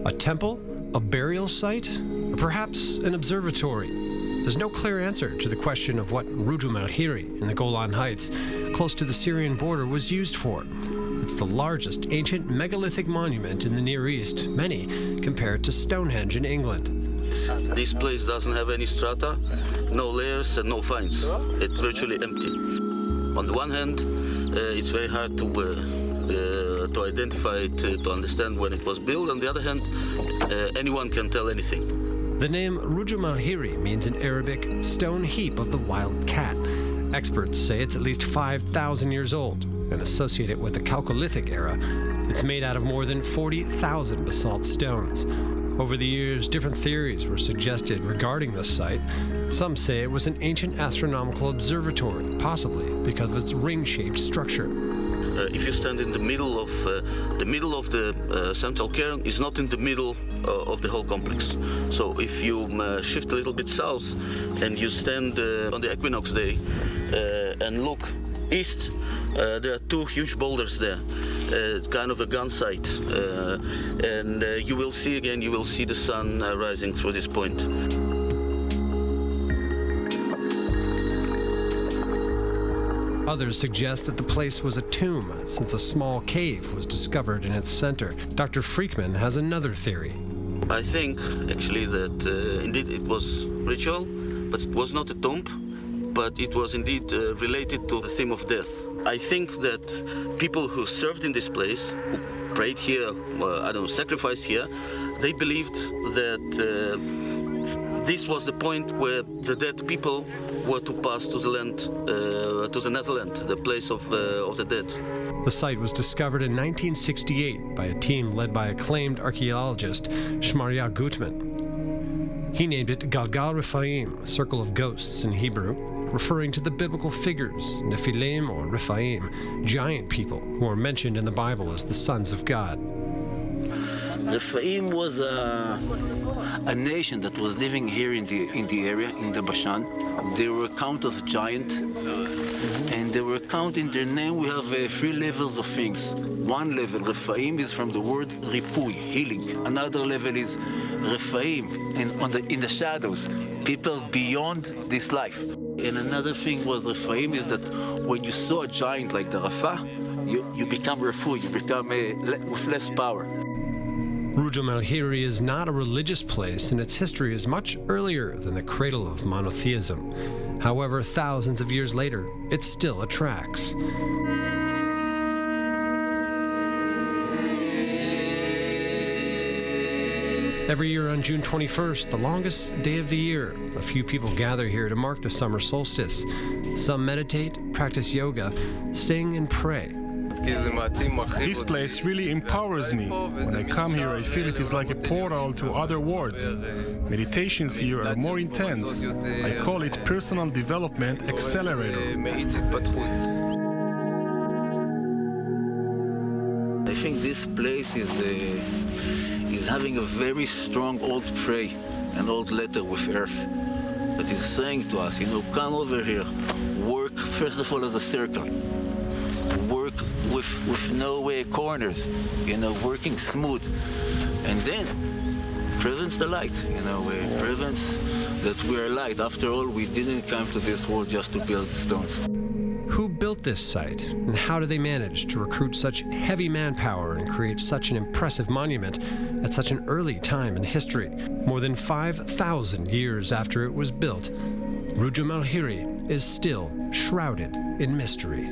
A temple? A burial site? Or perhaps an observatory? There's no clear answer to the question of what Rujm el-Hiri in the Golan Heights, close to the Syrian border, was used for. It's the largest ancient megalithic monument in the Near East. Many compare it to Stonehenge in England. This place doesn't have any strata, no layers and no finds. It's virtually empty. On the one hand, it's very hard to identify it, to understand when it was built. On the other hand, anyone can tell anything. The name Rujm el-Hiri means in Arabic, stone heap of the wild cat. Experts say it's at least 5,000 years old and associate it with the Chalcolithic era. It's made out of more than 40,000 basalt stones. Over the years, different theories were suggested regarding this site. Some say it was an ancient astronomical observatory, possibly because of its ring-shaped structure. If you stand in the middle of the central cairn, is not in the middle of the whole complex. So if you shift a little bit south and you stand on the equinox day and look east, there are two huge boulders there. It's kind of a gun sight, and you will see the sun rising through this point. Others suggest that the place was a tomb, since a small cave was discovered in its center. Dr. Freakman has another theory. I think, actually, that indeed it was ritual, but it was not a tomb, but it was indeed related to the theme of death. I think that people who served in this place, who prayed here, sacrificed here, they believed that this was the point where the dead people were to pass to the land, to the Netherlands, the place of the dead. The site was discovered in 1968 by a team led by acclaimed archaeologist Shmarya Gutman. He named it Galgal Rephaim, Circle of Ghosts in Hebrew, referring to the biblical figures, Nephilim or Rephaim, giant people who are mentioned in the Bible as the sons of God. Rephaim was a nation that was living here in the area, in the Bashan. They were counted as giant, and they were counted in their name. We have three levels of things. One level, Rephaim, is from the word ripui, healing. Another level is Rephaim, and in the shadows, people beyond this life. And another thing was Rephaim is that when you saw a giant like the Rafa, you become refu, you become with less power. Rujm el-Hiri is not a religious place, and its history is much earlier than the cradle of monotheism. However, thousands of years later, it still attracts. Every year on June 21st, the longest day of the year, a few people gather here to mark the summer solstice. Some meditate, practice yoga, sing and pray. This place really empowers me. When I come here, I feel it is like a portal to other worlds. Meditations here are more intense. I call it personal development accelerator. I think this place is having a very strong old prayer, an old letter with earth that is saying to us, come over here, work first of all as a circle. Work with no corners, working smooth, and then presence the light, presence that we are light. After all, we didn't come to this world just to build stones. Who built this site, and how do they manage to recruit such heavy manpower and create such an impressive monument at such an early time in history? More than 5,000 years after it was built, Rujm el-Hiri is still shrouded in mystery.